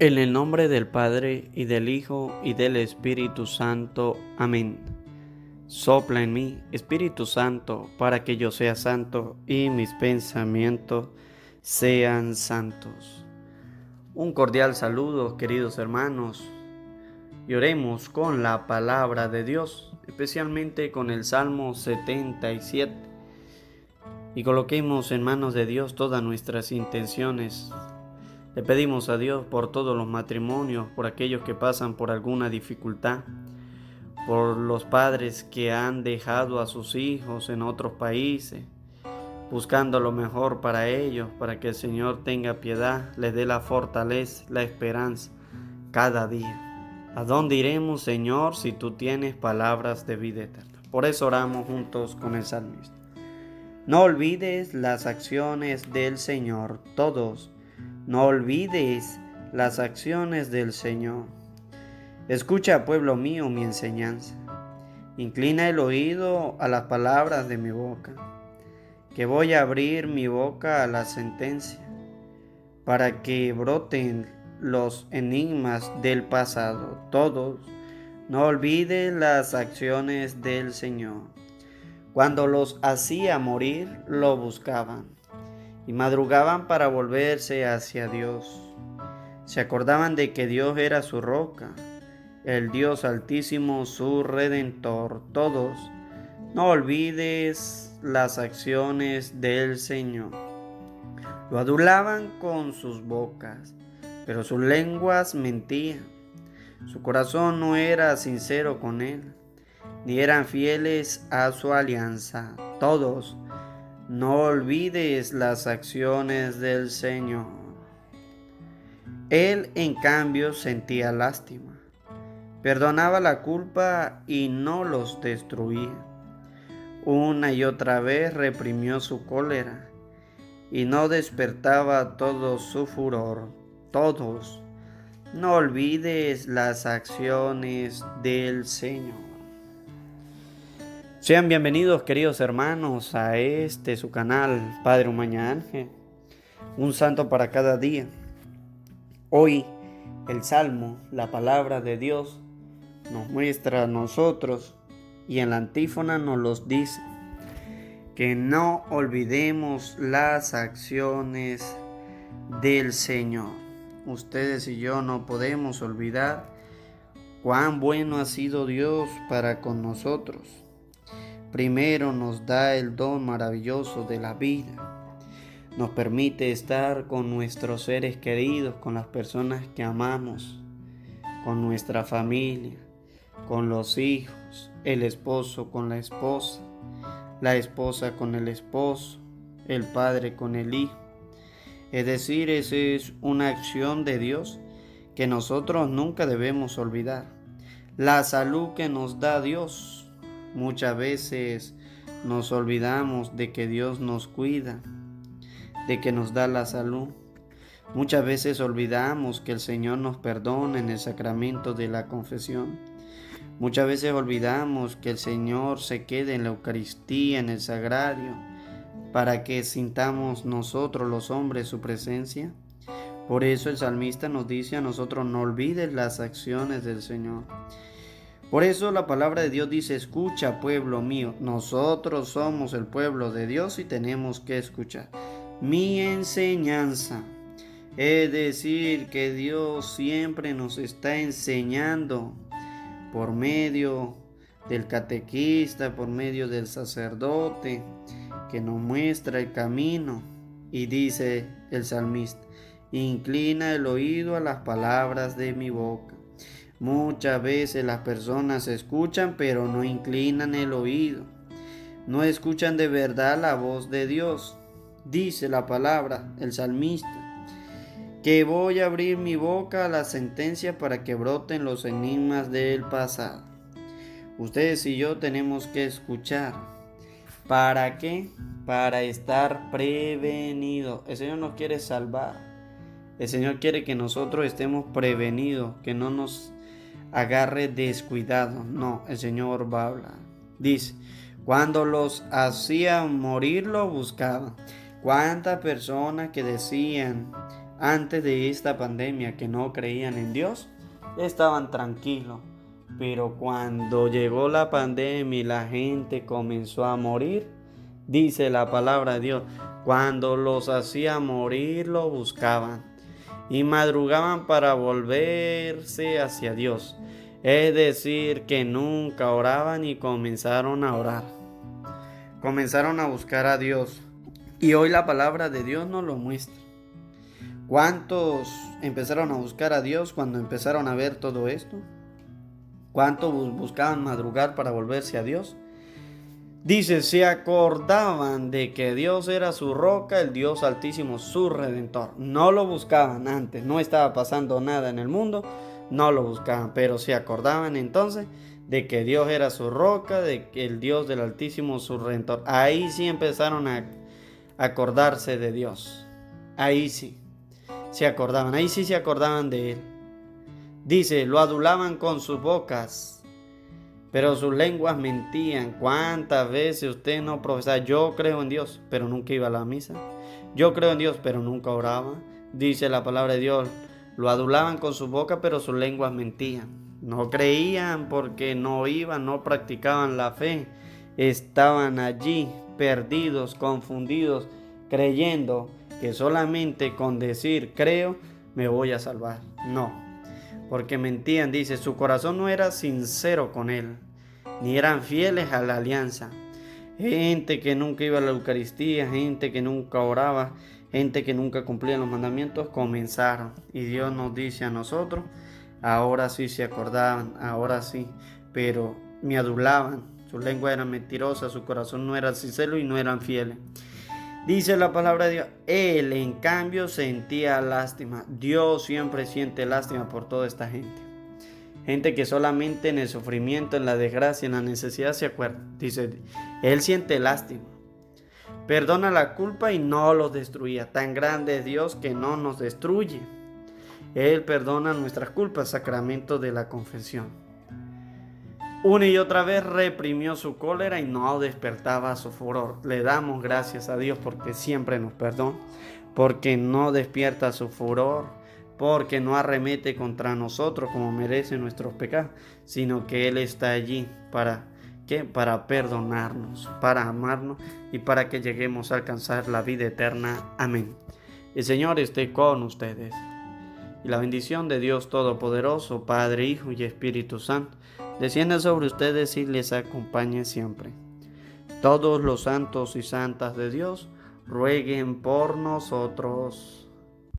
En el nombre del Padre, y del Hijo, y del Espíritu Santo. Amén. Sopla en mí, Espíritu Santo, para que yo sea santo y mis pensamientos sean santos. Un cordial saludo, queridos hermanos, y oremos con la palabra de Dios, especialmente con el Salmo 77, y coloquemos en manos de Dios todas nuestras intenciones. Le pedimos a Dios por todos los matrimonios, por aquellos que pasan por alguna dificultad, por los padres que han dejado a sus hijos en otros países, buscando lo mejor para ellos, para que el Señor tenga piedad, les dé la fortaleza, la esperanza cada día. ¿A dónde iremos, Señor, si tú tienes palabras de vida eterna? Por eso oramos juntos con el salmista. No olvides las acciones del Señor, todos. No olvides las acciones del Señor. Escucha, pueblo mío, mi enseñanza. Inclina el oído a las palabras de mi boca, que voy a abrir mi boca a la sentencia, para que broten los enigmas del pasado. Todos, no olvides las acciones del Señor. Cuando los hacía morir, lo buscaban y madrugaban para volverse hacia Dios. Se acordaban de que Dios era su roca, el Dios altísimo, su redentor. Todos, no olvides las acciones del Señor. Lo adulaban con sus bocas, pero sus lenguas mentían. Su corazón no era sincero con él, ni eran fieles a su alianza. Todos, no olvides las acciones del Señor. Él, en cambio, sentía lástima, perdonaba la culpa y no los destruía. Una y otra vez reprimió su cólera y no despertaba todo su furor. Todos, no olvides las acciones del Señor. Sean bienvenidos, queridos hermanos, a su canal, Padre Umaña Ángel, un santo para cada día. Hoy el Salmo, la palabra de Dios, nos muestra a nosotros, y en la antífona nos los dice, que no olvidemos las acciones del Señor. Ustedes y yo no podemos olvidar cuán bueno ha sido Dios para con nosotros. Primero nos da el don maravilloso de la vida. Nos permite estar con nuestros seres queridos, con las personas que amamos, con nuestra familia, con los hijos, el esposo con la esposa con el esposo, el padre con el hijo. Es decir, esa es una acción de Dios que nosotros nunca debemos olvidar. La salud que nos da Dios. Muchas veces nos olvidamos de que Dios nos cuida, de que nos da la salud. Muchas veces olvidamos que el Señor nos perdona en el sacramento de la confesión. Muchas veces olvidamos que el Señor se quede en la Eucaristía, en el sagrario, para que sintamos nosotros los hombres su presencia. Por eso el salmista nos dice a nosotros: no olvides las acciones del Señor. Por eso la palabra de Dios dice: escucha, pueblo mío. Nosotros somos el pueblo de Dios y tenemos que escuchar mi enseñanza. Es decir, que Dios siempre nos está enseñando por medio del catequista, por medio del sacerdote, que nos muestra el camino. Y dice el salmista: inclina el oído a las palabras de mi boca. Muchas veces las personas escuchan, pero no inclinan el oído. No escuchan de verdad la voz de Dios. Dice la palabra, el salmista, que voy a abrir mi boca a la sentencia para que broten los enigmas del pasado. Ustedes y yo tenemos que escuchar. ¿Para qué? Para estar prevenidos. El Señor nos quiere salvar. El Señor quiere que nosotros estemos prevenidos, que no nos agarre descuidado. No, el Señor va a hablar. Dice: cuando los hacían morir, lo buscaban. ¿Cuántas personas que decían: antes de esta pandemia que no creían en Dios, estaban tranquilos. Pero cuando llegó la pandemia y la gente comenzó a morir, dice la palabra de Dios, cuando los hacía morir lo buscaban y madrugaban para volverse hacia Dios. Es decir, que nunca oraban y comenzaron a orar. Comenzaron a buscar a Dios. Y hoy la palabra de Dios nos lo muestra. ¿Cuántos empezaron a buscar a Dios cuando empezaron a ver todo esto? ¿Cuántos buscaban madrugar para volverse a Dios? Dice, se acordaban de que Dios era su roca, el Dios altísimo, su redentor. No lo buscaban antes, no estaba pasando nada en el mundo, no lo buscaban, pero se acordaban entonces de que Dios era su roca, de que el Dios del altísimo, su redentor. Ahí sí empezaron a acordarse de Dios. Ahí sí se acordaban, ahí sí se acordaban de Él. Dice, lo adulaban con sus bocas, pero sus lenguas mentían. ¿Cuántas veces usted no profesaba? Yo creo en Dios, pero nunca iba a la misa. Yo creo en Dios, pero nunca oraba. Dice la palabra de Dios, lo adulaban con sus bocas, pero sus lenguas mentían. No creían porque no iban, no practicaban la fe. Estaban allí perdidos, confundidos, creyendo que solamente con decir creo me voy a salvar. No, porque mentían. Dice, su corazón no era sincero con Él, ni eran fieles a la alianza. Gente que nunca iba a la Eucaristía, gente que nunca oraba, gente que nunca cumplía los mandamientos, comenzaron. Y Dios nos dice a nosotros, ahora sí se acordaban, ahora sí, pero me adulaban. Su lengua era mentirosa, su corazón no era sincero y no eran fieles. Dice la palabra de Dios, Él en cambio sentía lástima. Dios siempre siente lástima por toda esta gente. Gente que solamente en el sufrimiento, en la desgracia, en la necesidad se acuerda. Dice, Él siente lástima. Perdona la culpa y no los destruía. Tan grande es Dios que no nos destruye. Él perdona nuestras culpas, sacramento de la confesión. Una y otra vez reprimió su cólera y no despertaba su furor. Le damos gracias a Dios porque siempre nos perdona, porque no despierta su furor, porque no arremete contra nosotros como merecen nuestros pecados, sino que Él está allí para ¿qué? Para perdonarnos, para amarnos y para que lleguemos a alcanzar la vida eterna. Amén. El Señor esté con ustedes. Y la bendición de Dios Todopoderoso, Padre, Hijo y Espíritu Santo, descienda sobre ustedes y les acompañe siempre. Todos los santos y santas de Dios rueguen por nosotros.